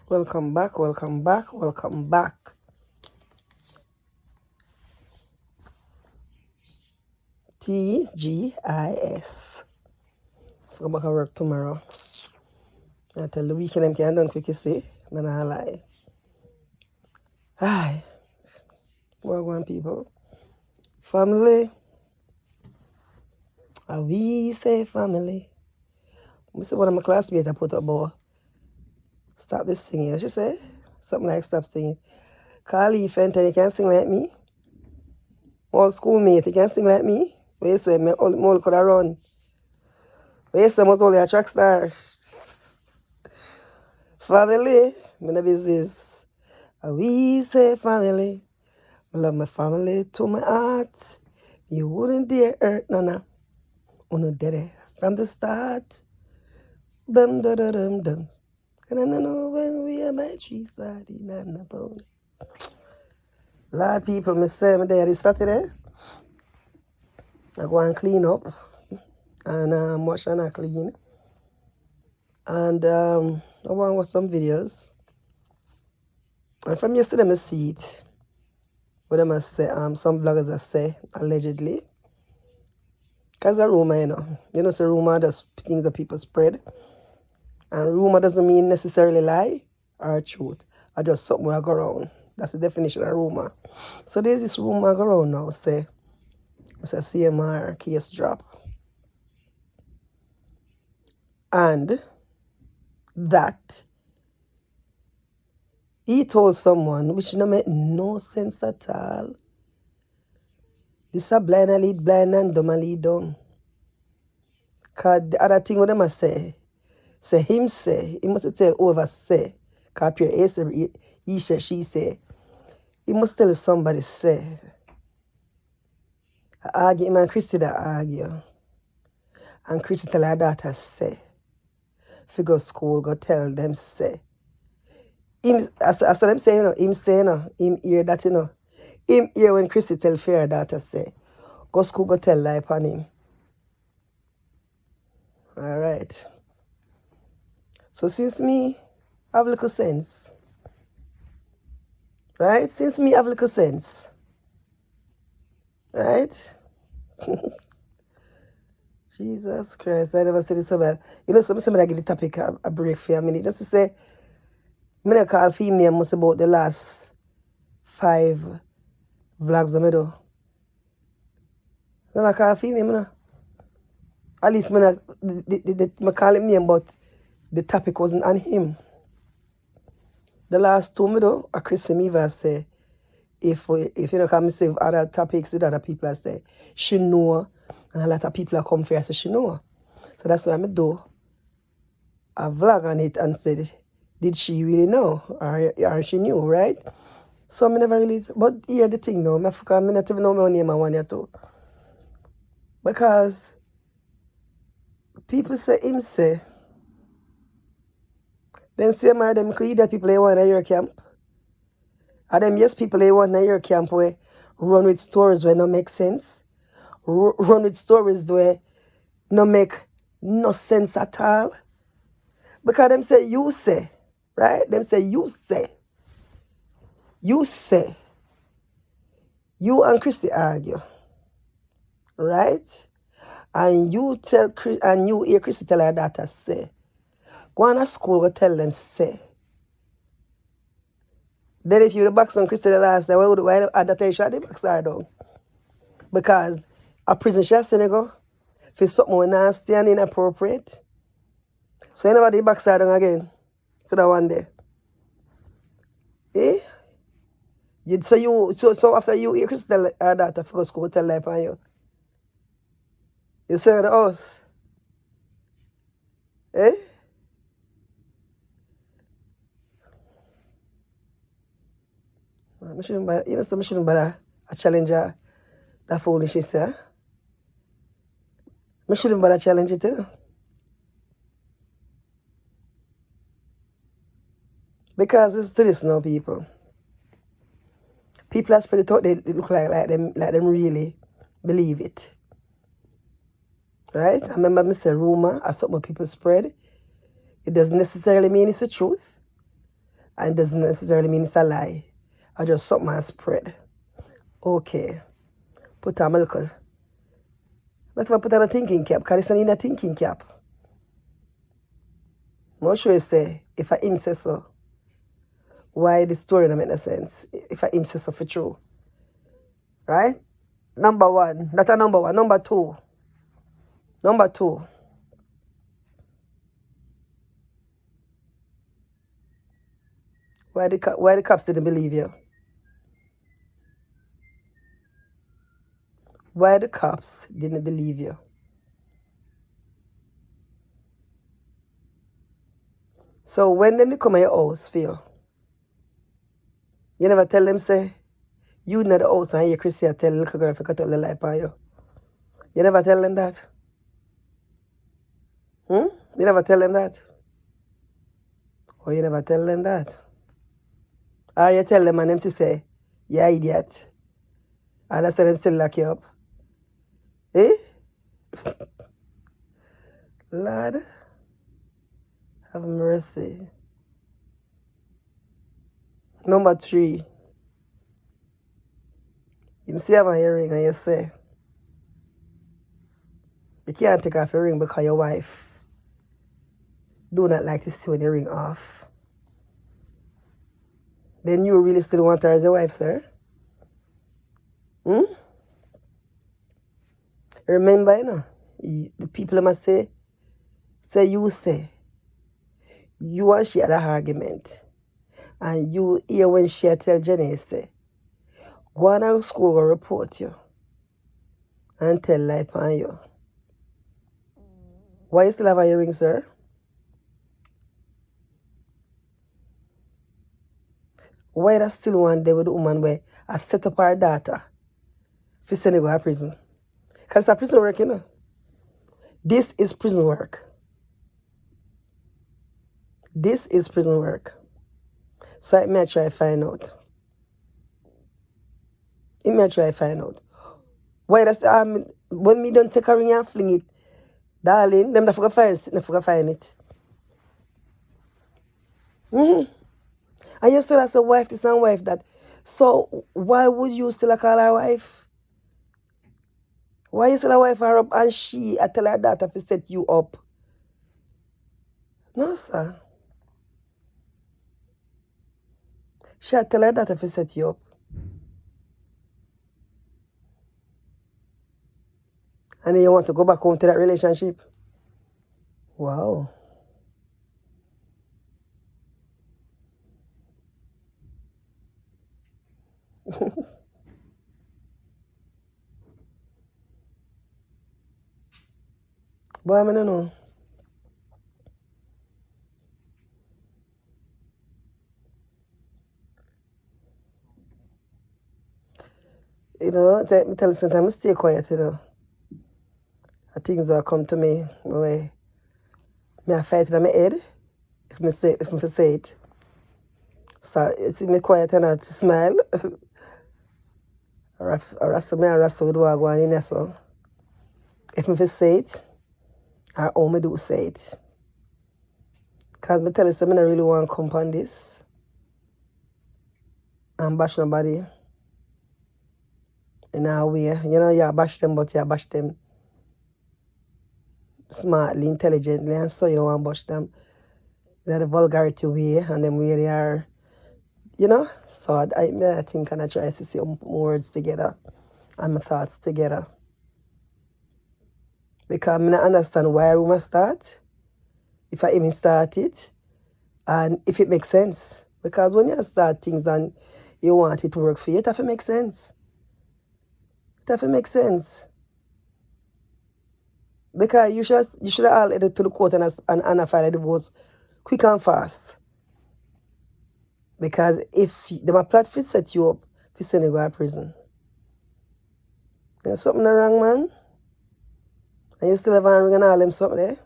Welcome back, welcome back, welcome back. TGIS. Go back to work tomorrow. I tell the weekend I'm can done quick, you see. Man, I lie. Hi. What going people? Family. We say family. I see one of my classmates I put up about stop this singing. She say something like stop singing. Carly Fenton, you can't sing like me. All schoolmate, you can't sing like me. What you say? Me all could have run. What you say? I was only a track star. Family, me no business. We say family. I love my family to my heart. You wouldn't dare hurt none. Uno did it from the start. Dum dum dum dum dum. And I don't know when we are my tree side in and about. Lord people, me say me there this Saturday. I go and clean up and wash and I clean. And I want to watch some videos. And from yesterday I see it. What them I say, some bloggers I say, allegedly. Because a rumor, You know, so rumor does things that people spread. And rumor doesn't mean necessarily lie or truth. Or just something will go around. That's the definition of rumor. So there's this rumor go around now, say CMR case drop. And that he told someone, which no make no sense at all. This a blind and lead blind and dumb and lead dumb. Because the other thing what them a say he must tell whoever say, because he say, she say, he must tell somebody say, I argue him and Christy that argue. And Christy tell her daughter say, if you go school, go tell them say. Him, as them say, him say, him hear that, Him hear when Christy tell her daughter say, go school, go tell lie upon him. All right. So since me have little sense, right? Since me have little sense, right? Jesus Christ, I never said it so bad. You know, somebody I give the topic a break for a minute. Just to say, I'm going to call female must about the last 5 vlogs I do. I'm call female, At least I call him name, but the topic wasn't on him. The last 2 me do, a Chris Miva say, if you know, come say other topics with other people, I say, she know, and a lot of people are come for her, so she know. So that's why I do a vlog on it and said, did she really know? Or she knew, right? So I never really, but here the thing now, I not even know my name and one or two. Because people say him say, then say my them could either people they want in your camp. And them yes people they want in your camp where run with stories where no make sense. Run with stories where no make no sense at all. Because them say you say, right? Them say you say. You say. You and Christy argue. Right? And you hear Christy tell her daughter say. Go on to school, go tell them say. Then if you the box on Christy the last day, why that time shot the box her down? Because a prison she has to go for something nasty and inappropriate. So you never the box her down again for that one day. Eh? So after you hear Christy tell her daughter for go school, tell her upon you. You say the house. Eh? I shouldn't bother a challenger that foolishness, eh? I shouldn't bother challenge it, Because it's to this now, people. People are spread it out, they look like them really believe it. Right? I remember me say rumor or something people spread. It doesn't necessarily mean it's the truth. And it doesn't necessarily mean it's a lie. I just something I spread. Okay. Put on my little. That's why I put on a thinking cap, because it's in a thinking cap. I'm sure you say, if I him say so, why the story don't make no sense? If I him say so for true. Right? Number one. That's a number one. Number two. Number two. Why the cops didn't believe you? Why the cops didn't believe you? So when them they come at your house for you never tell them say, you in the house and you Chrissy tell the little girl to cut out the light on you. You never tell them that? You never tell them that? Or you never tell them that? Or you tell them and them say, yeah, idiot. And that's why them still lock you up. Eh? Lord, have mercy. Number three. You see have a earring and you say, you can't take off your ring because your wife do not like to see when you ring off. Then you really still want her as your wife, sir? Remember, you know, the people must say you say. You and she had an argument. And you hear when she tell Jenny, say, go on to school go report you and tell lie on you. Why you still have a ring, sir? Why that still one day with the woman where I set up her daughter for send her go to prison? Because it's a prison work, you know. This is prison work. This is prison work. So it may try to find out. It may try to find out. Why that's when me don't take a ring and fling it, darling, them not find it. And you still as a wife, this and wife that. So why would you still call her wife? Why you still a wife her up and she I tell her daughter to set you up? No, sir. She I tell her daughter to set you up. And then you want to go back home to that relationship? Wow. Boy, I don't know. You know, me tell you sometimes stay quiet, you know. Things will come to me where me I fight in my head if me say it. So it's me quiet and not smile. I wrestle with what going in there so. If me say it, or how me do say it. Cause me tell you something I really want to come on this and bash nobody in a way. You know, you bash them but you bash them smartly, intelligently, and so you don't want to bash them in the vulgarity way and them way they are, you know. So I think and I try to see my words together and my thoughts together. Because I don't understand why we must start, if I even start it, and if it makes sense. Because when you start things and you want it to work for you, it have to make sense. It have to make sense. Because you should have all headed to the court and file a divorce quick and fast. Because if them a plot to set you up, to send you go to prison. There's something wrong, man. And you still have a ring and all them something there.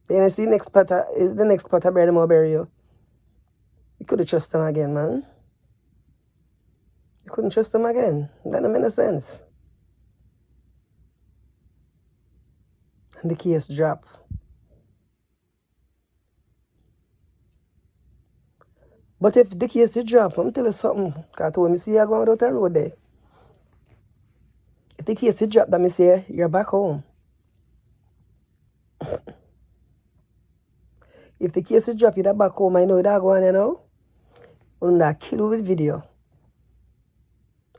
Then you see the next part of bury them or bury you. You couldn't trust them again, man. You couldn't trust them again. That don't make no sense. And the case drop. But if the case you drop, I'm tell you something. Because when me see you going without a road there. If the case you drop, that me say you're back home. If the case you drop, you're back home. I know that going, you know. I'm not kill you with video.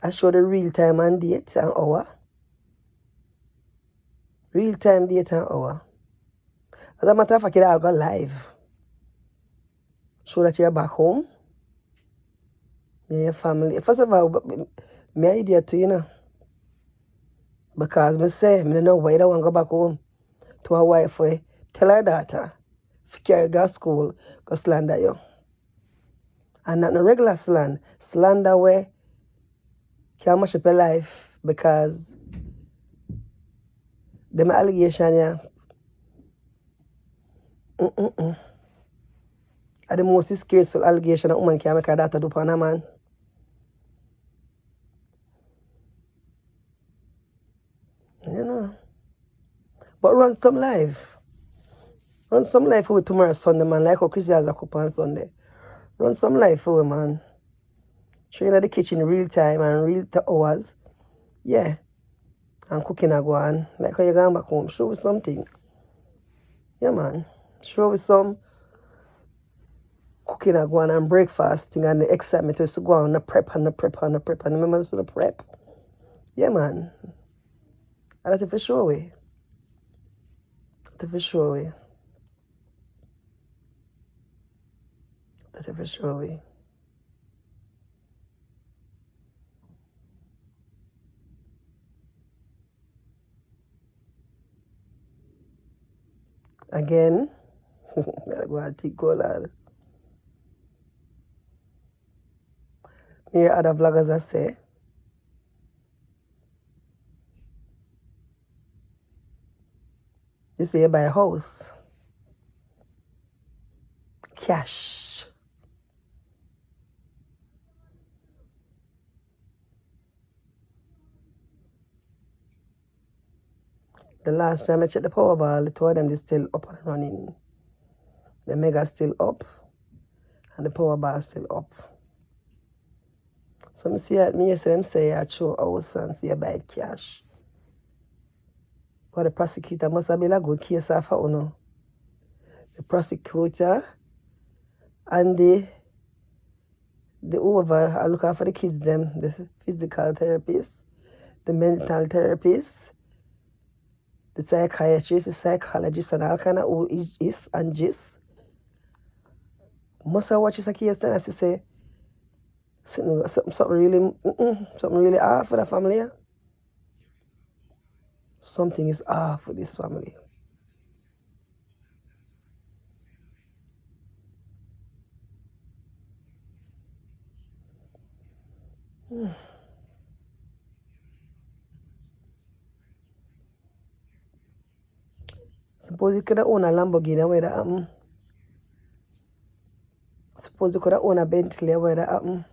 I show the real time and date and hour. Real time date and hour. As a matter of fact, I'll go live. Show that you're back home. Your family. First of all, me idea too, you know. Because me say, me don't know why I don't want to go back home to a wife for tell her daughter, if you go to school, go slander you. And not no regular slander where can mash up your life because them allegation, yeah. Are the most disgraceful allegation a woman can make her daughter do upon a man. You know. But run some life. Run some life for tomorrow Sunday, man. Like how Chris has a cup on Sunday. Run some life for man. Show you in the kitchen real time and real hours. Yeah. And cooking a go on. Like how you going back home. Show me something. Yeah, man. Show me some cooking a go on and breakfasting and the excitement was to go on the prep and the prep and the prep. And remember to the prep. Yeah, man. And that's for sure way. That's for sure way. That's for sure way. Again, I go and take go lad. Me hear other vloggers that say, they say you buy a house. Cash. The last time I checked the Powerball, the two of them they still up and running. The Mega still up and the Powerball still up. So me see me hear them say I show house and see you buy it cash. But the prosecutor must have been a good case for uno. The prosecutor and the over I look after the kids them, the physical therapist, the mental therapist, the psychiatrist, the psychologist and all kind of who is and gist. Must have watched this case then as you say something really off for the family. Yeah? Something is off with this family. Suppose you could have owned a Lamborghini, where that happen? Suppose you could have owned a Bentley, where that happen?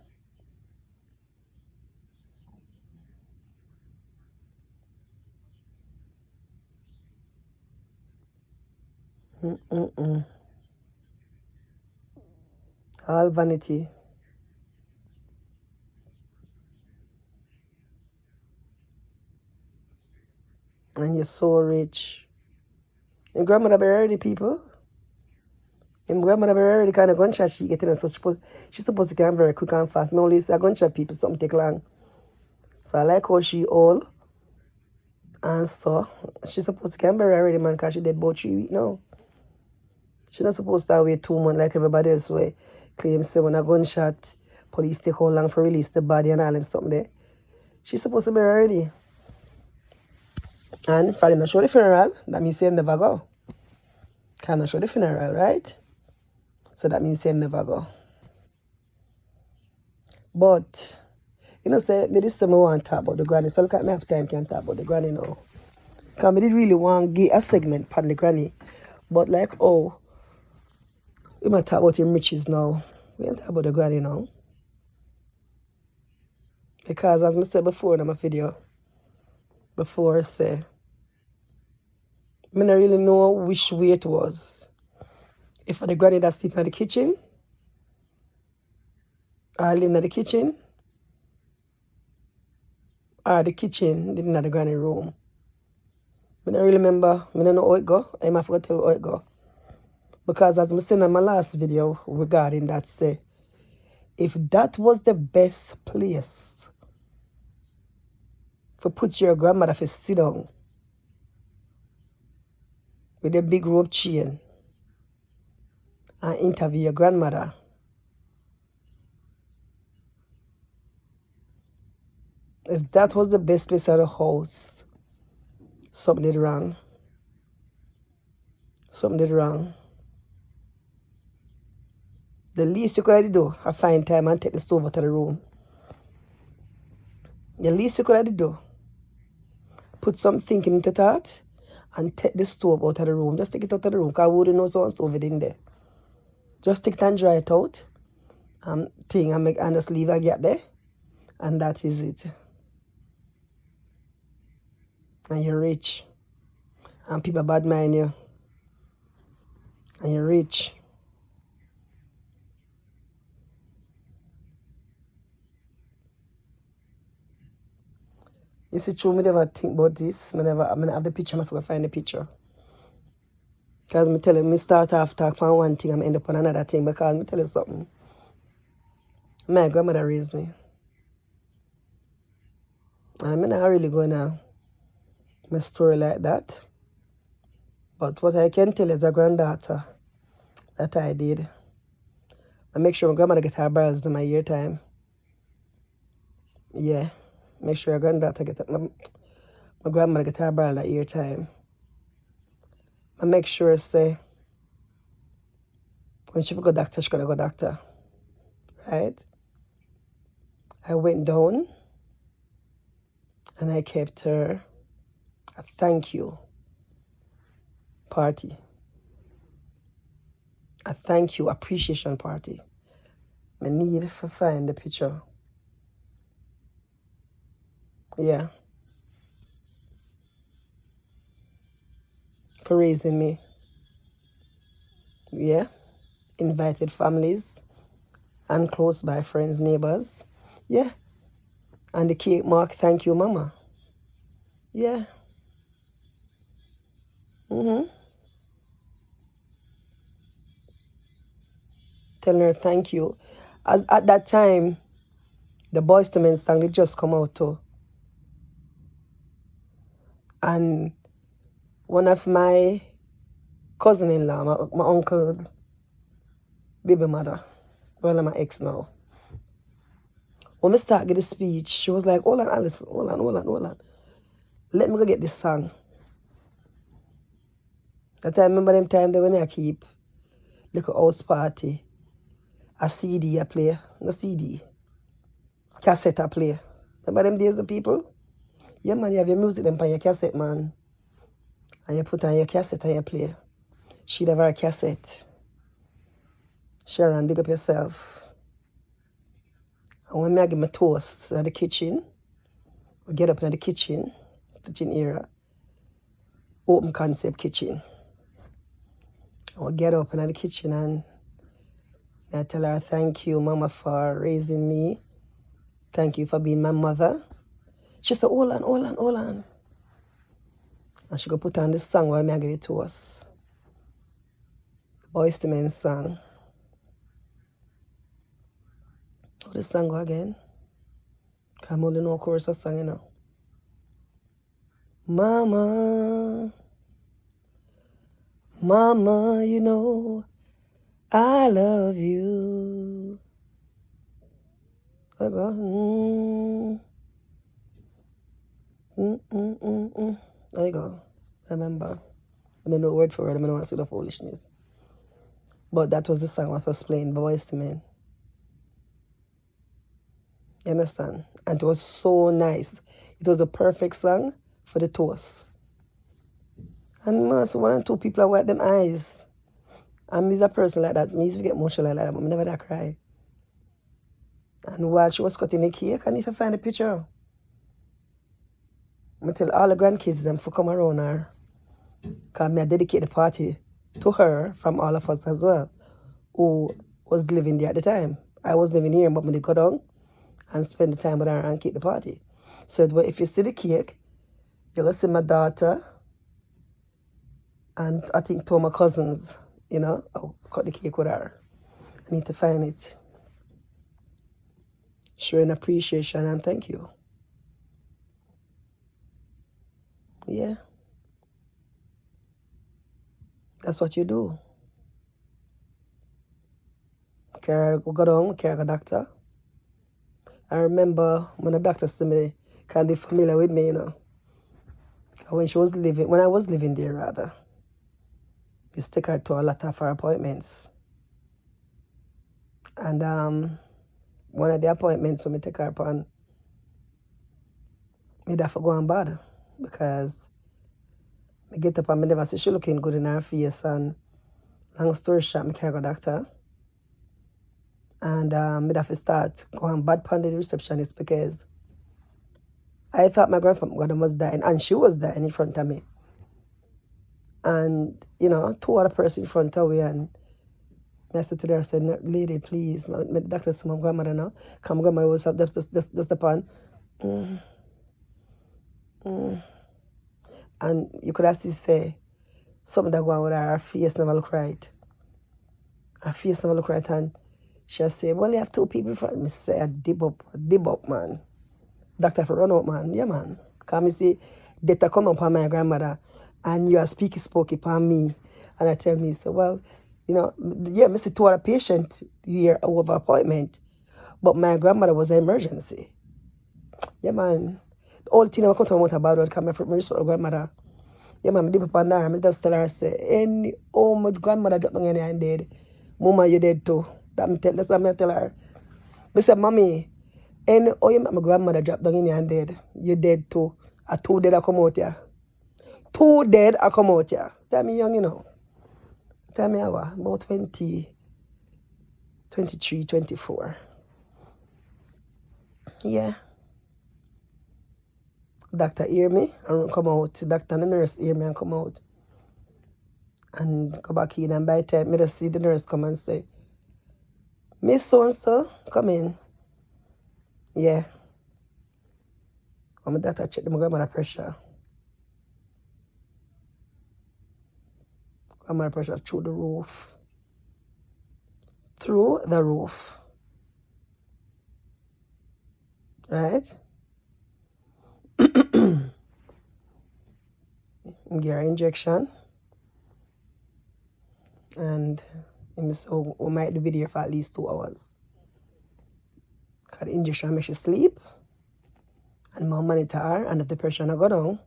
All vanity. And you're so rich. Your grandmother buried the people. Your grandmother buried the kind of gunshot she getting, and so she's supposed to get very quick and fast. Me only say a gunshot people something take long. So I like how she old. And so she's supposed to get buried already, man, because she dead about 3 weeks now. She not supposed to wait 2 months like everybody else way. Claim say when a gunshot, police take how long for release the body and all them something there. She's supposed to be ready. And for them not show the funeral, that means they never go. Can not show the funeral, right? So that means they never go. But, you know, say, me this time I want to talk about the granny. So look at me have time can talk about the granny now. Because I did really want to give a segment on the granny. But like, oh, we might talk about him riches now. We don't talk about the granny now. Because as I said before in my video, before say, I don't really know which way it was. If the granny that sleep in the kitchen, I lived in the kitchen, or the kitchen, living in the granny room. I don't really remember, I don't know how it go. I might forget to tell you how it go. Because as I said in my last video regarding that, say, if that was the best place for put your grandmother to sit down with a big rope chain and interview your grandmother, if that was the best place of the house, something did wrong. Something did wrong. The least you could have do, I find time and take the stove out of the room. The least you could have do, put some thinking into that and take the stove out of the room. Just take it out of the room because I wouldn't know someone stove it in there. Just take it and dry it out. And just leave a gap there. And that is it. And you're rich. And people bad mind you. And you're rich. You see, true, me never think about this. I have the picture, I forgot to find the picture. Because me tell you, me start off talk on one thing and end up on another thing. Because me tell you something. My grandmother raised me. And I'm not really going to my story like that. But what I can tell as a granddaughter that I did, I make sure my grandmother get her barrels in my year time. Yeah. Make sure your granddaughter get my grandmother get her barrel that year time. I make sure say when she go doctor, she gotta go doctor. Right? I went down and I kept her a thank you party. A thank you appreciation party. I need to find the picture. Yeah. For raising me. Yeah. Invited families and close by friends, neighbors. Yeah. And the cake mark, thank you, mama. Yeah. Telling her thank you. As at that time, the Boyz II Men song they just come out too. And one of my cousin-in-law, my uncle's baby mother, well, I'm my ex now. When we start get the speech, she was like, hold on, Alice, hold on. Let me go get this song. That I remember them time they when I keep little house party, a CD I play, no CD, cassette I play. Remember them days, the people? Yeah, man, you have your music them on your cassette, man. And you put on your cassette and you play. She'd have her cassette. Sharon, big up yourself. And when I give my toast in the kitchen, we get up in the kitchen era, open concept kitchen. And we get up in the kitchen and I tell her, thank you, mama, for raising me. Thank you for being my mother. She said, hold on. And she go put on this song while I give it to us. Boyz II Men song. How the song go again? Because I only know chorus of song, you know. Mama, you know I love you. I go, There you go. I remember. I don't know word for word. I don't want to say the foolishness. But that was the song I was playing, Boyz II Men. You understand? And it was so nice. It was a perfect song for the toast. And most one and two people are wipe them eyes. And me's a person like that. Me used to get emotional like that, but I never that cry. And while she was cutting the cake, I need to find a picture. I tell all the grandkids them to come around her. Because I dedicate the party to her from all of us as well, who was living there at the time. I was living here, but I go down and spend the time with her and keep the party. So if you see the cake, you're going to see my daughter and I think two of my cousins, I'll cut the cake with her. I need to find it. Showing appreciation and thank you. Yeah. That's what you do. Carry go down, carry a doctor. I remember when the doctor said me, can be familiar with me, when I was living there rather. We used to take her to a lot of her appointments. And one of the appointments when we take her upon, we'd have to go on bad because I get up and I never see she looking good in her face, and long story short, I carry a doctor. And I'd have to start going bad upon the receptionist because I thought my grandmother was dying, and she was dying in front of me. And, two other persons in front of me, and I said to her, I said, lady, please, my doctor said my grandmother now, because my grandmother was just upon. And you could actually say, something that go on with her face never look right. Her face never look right, and she'll say, well, you have two people in front of me. Say, dib up, man. Doctor for run out, man. Yeah, man. Because I see, data come up on my grandmother, and you are speaking spokey upon me. And I tell me, so, well, I see two other patients here over appointment, but my grandmother was an emergency. Yeah, man. The only thing I come to my mouth about it, because my respect my grandmother. Yeah, man, I dip up on her. I just tell her, say, my grandmother dropped down in and dead. Mama, you dead too. That's what I tell her. I say, mommy, you make my grandmother drop down in and dead. You dead too. Two dead I come out here. Two dead I come out here. Tell me young, Tell me how, about 20, 23, 24. Yeah. Doctor hear me and come out. Doctor and the nurse hear me and come out. And go back in, and by the time I just see the nurse come and say, Miss so-and-so, come in. Yeah. And my doctor check my grandmother pressure. Grandmother pressure through the roof. Through the roof. Right? Get her injection. And so we might do video for at least 2 hours. Because the injection makes you sleep. And more monitor her, and if the pressure not go down,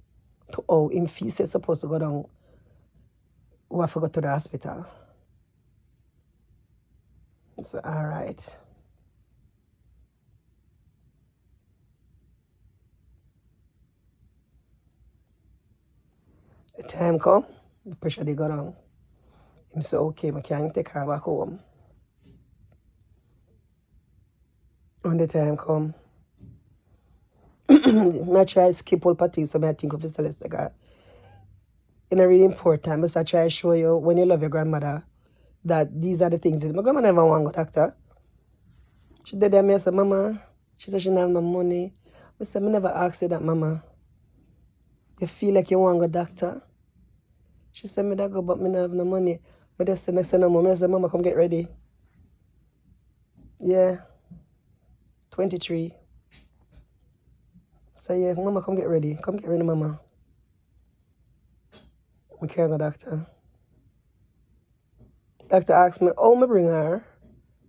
to how him feet is supposed to go down, we have to go to the hospital. So, all right. The time come, the pressure they go down. Him say, okay, I can't take her back home. When the time come, I try to skip all parties, so I think of it Celeste. It's really important. I try to show you, when you love your grandmother, that these are the things. My grandma never want to go doctor. She did that, I said, Mama, she said she don't have no money. I said, I never asked you that, Mama. You feel like you want to go doctor? She said, I go, but I don't have no money. But I said, no more. I said, Mama, come get ready. Yeah. 23. So yeah, Mama, come get ready. Come get ready, Mama. I can't go doctor. Doctor asked me, oh, I bring her.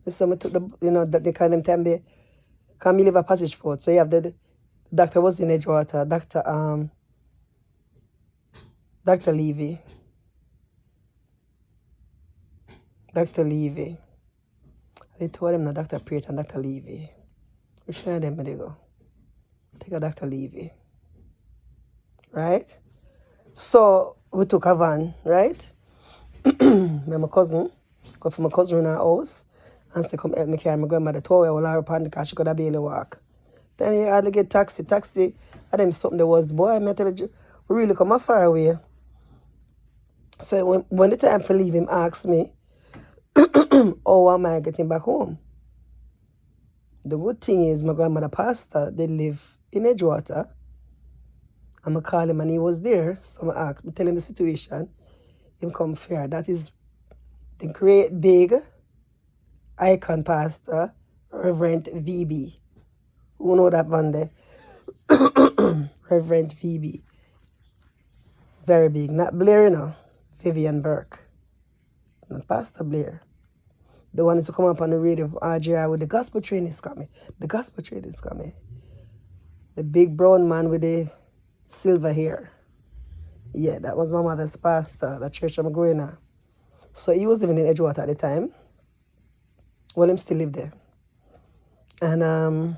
So I took that they kind of time they can't live a passage for it. So you have the doctor was in Edgewater, Dr. Levy. Dr. Levy. I told him, no, Dr. Pate and Dr. Levy. Which one of them they go? Take a Dr. Levy. Right? So we took a van, right? My cousin, go for my cousin in her house, and say, come help me carry my grandmother to her, all her up on the car, she could have barely walk. Then you had to get taxi, and then something that was, boy, I tell you, we really come far away. So when the time for leave him asked me, how am I getting back home? The good thing is my grandmother pastor, they live in Edgewater. I'm going to call him and he was there. So I tell him the situation. Him come fair. That is the great big icon pastor, Reverend VB. Who know that one there? Reverend VB. Very big. Not Blair, you know. Vivian Burke. Not Pastor Blair. The one is to come up on the radio of RJR with the gospel train is coming. The gospel train is coming. The big brown man with the silver hair. Yeah, that was my mother's pastor, the church I'm growing at. So he was living in Edgewater at the time. Well, him still live there. And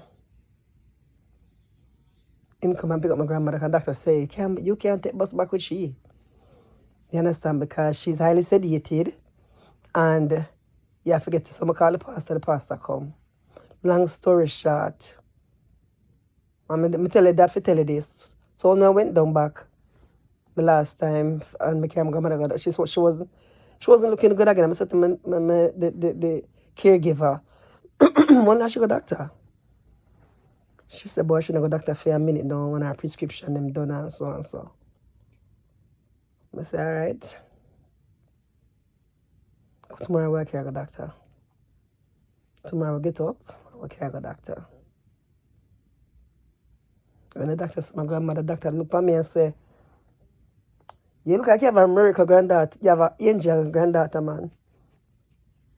him come and pick up my grandmother and doctor say, you can't take bus back with she. You understand? Because she's highly sedated and you have to get to someone call the pastor come. Long story short, I tell you that for tell you this. So when I went down back the last time and I came grandmother, she wasn't looking good again. I said to the caregiver, when last she go doctor? She said, boy, she not go doctor for a minute now when her prescription them done and so and so. I say, all right. Tomorrow I will go doctor. Tomorrow I get up, I will go doctor. When the doctor said, my grandmother, doctor look at me and say, you look like you have a miracle granddaughter. You have an angel granddaughter, man.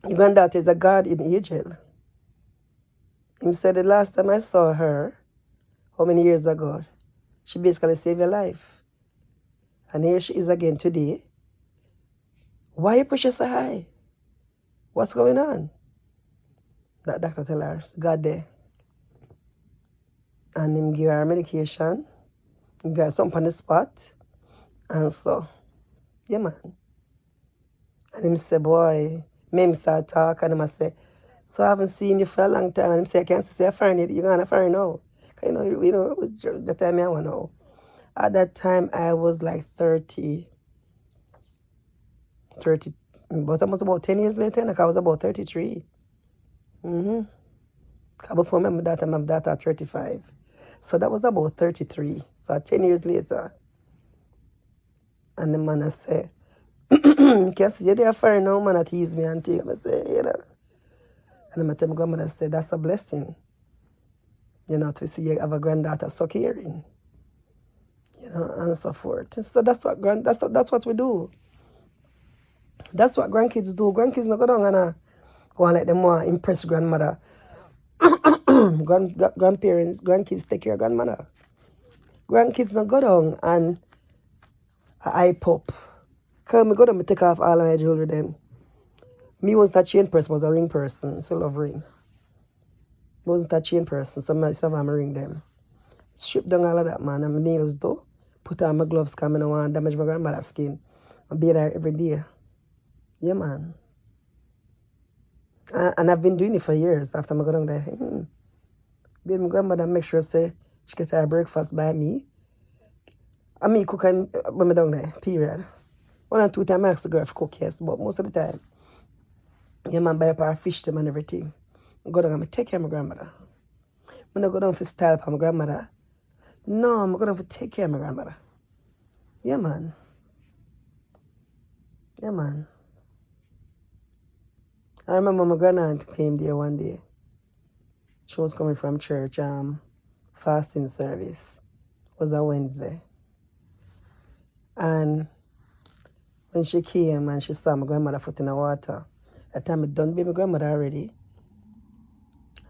Your granddaughter is a guardian angel. He said the last time I saw her, how many years ago, she basically saved your life. And here she is again today. Why you pressure so high? What's going on? That doctor tell her, it's God there. And him give her medication. He give her something on the spot. And so, yeah, man. And him say, boy, me start talk and him say, so I haven't seen you for a long time. And him say, I can't say I find it. You're going to find now. The time I want to know. At that time, I was like 30, but almost about 10 years later, like I was about 33. Before my daughter at 35. So that was about 33. So 10 years later, and the man I say, can see you there for now, man, that tease me and take. I say, And I tell my grandmother, say, that's a blessing. To see you have a granddaughter so caring. And so forth. So that's what we do. That's what grandkids do. Grandkids not go down and go and let them want impress grandmother. Grandparents, grandkids take care of grandmother. Grandkids not go down and eye pop. Because I go down and take off all of my jewelry then. Me wasn't a chain person, I was a ring person. So love ring. Wasn't a chain person, so I'm a ring them. Strip down all of that, man. And my nails though. Put on my gloves because I don't want to damage my grandmother's skin. I bathe her every day. Yeah, man. And I've been doing it for years after I go down there. Bathe my grandmother, make sure say she gets her breakfast by me. And me cook when I down there, period. 1 or 2 times I ask the girl to cook, yes, but most of the time, yeah, man, buy up her fish them and everything. I go down and I take care of my grandmother. When I go down for style for my grandmother, no, I'm going to take care of my grandmother. Yeah, man. Yeah, man. I remember my grandaunt came there one day. She was coming from church, fasting service. It was a Wednesday. And when she came and she saw my grandmother foot in the water, at the time I done with my grandmother already.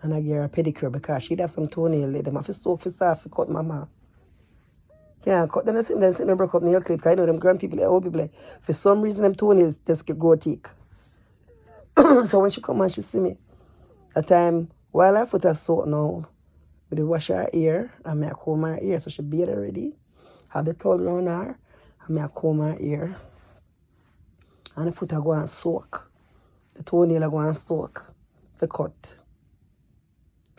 And I gave her a pedicure because she'd have some toenail lay. Them have to soak for soft to cut mama. Yeah, cut them sitting broke up nail clip. Because I know them grand people, old people, for some reason them toenails just grow thick. So when she come and she see me, at time while her foot is soaked now, we wash her ear and I comb her ear. So she bathed already. Have the towel around her and I comb her ear. And the foot I go and soak. The toenail I go and soak for cut.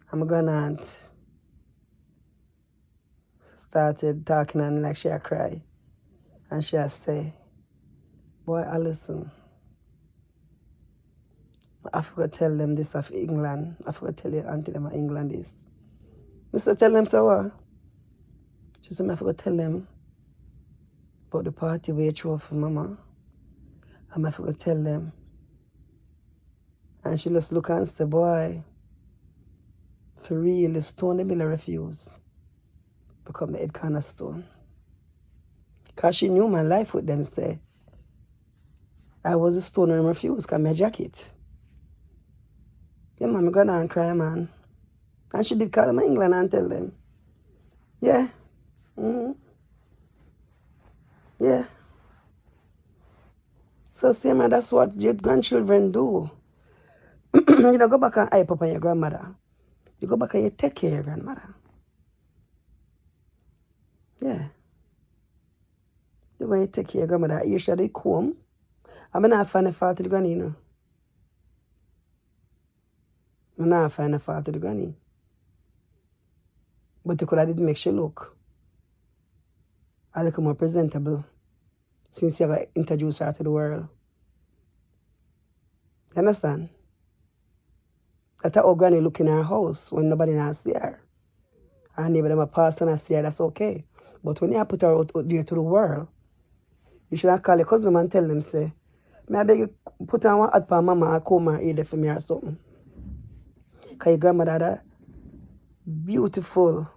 And my grandaunt started talking and like she a cry. And she a say, boy, Alison I forgot to tell them this of England. I forgot to tell you auntie them of England this. Mr. Tell them so what? She said I forgot to tell them about the party we throw for mama. And I forgot to tell them. And she just look and say, boy, for real, the stone the miller refuse become the head cornerstone. Because she knew my life with them say, I was a stone and refused because my jacket. Yeah, man, I'm going to cry, man. And she did call them in England and tell them. Yeah. Mm-hmm. Yeah. So, see, man, that's what your grandchildren do. You don't go back and hype up on your grandmother. You go back and you take care of your grandmother. Yeah. You're going to take care of your grandmother. You should have come. I'm not find a fault to the granny, you know. I'm not find a fault to the granny. But you could have did make she look a little more presentable since you got introduced her to the world. You understand? That's how granny look in her house when nobody not see her. Her neighbor them a pass and I see her, that's okay. But when you put her out there to the world, you should have call your cousin and tell them, say, may I beg you put on one hot pan mama and comb her ear there for me or something. Because your grandmother had a beautiful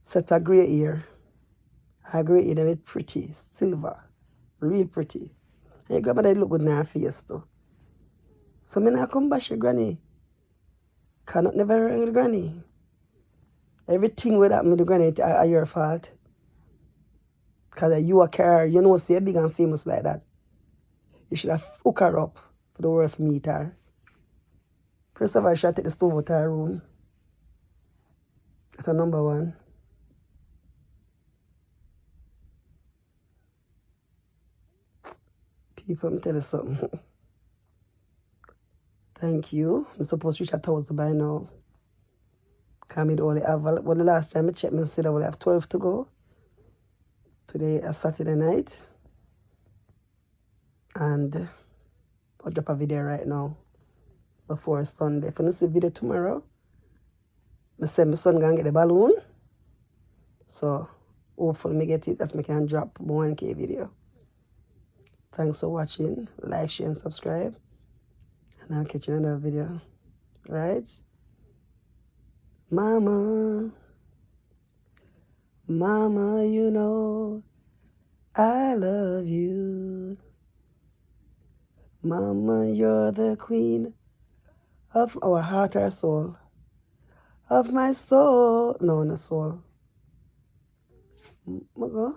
set of grey hair. Her grey hair them pretty, silver, real pretty. And your grandmother look good in her face too. So me not come bash your granny. Cannot never wrong with granny. Everything with that with the granny are your fault. Because you a care, you know, say big and famous like that. You should have hooked her up for the world to meet her. First of all, you should take the stove out of her room. That's number one. People, I'm tell you something. Thank you. I'm supposed to reach 1,000 by now. Because I only have, well, the last time I checked, I said I only have 12 to go. Today is Saturday night. And I'll drop a video right now before Sunday. If you don't see the video tomorrow, I said my son gonna get the balloon. So hopefully I get it. That's me can drop 1K video. Thanks for watching. Like, share, and subscribe. And I'll catch you in another video. Right? Mama, Mama, you know I love you. Mama, you're the queen of our heart, our soul. Of my soul. No, no soul. Go.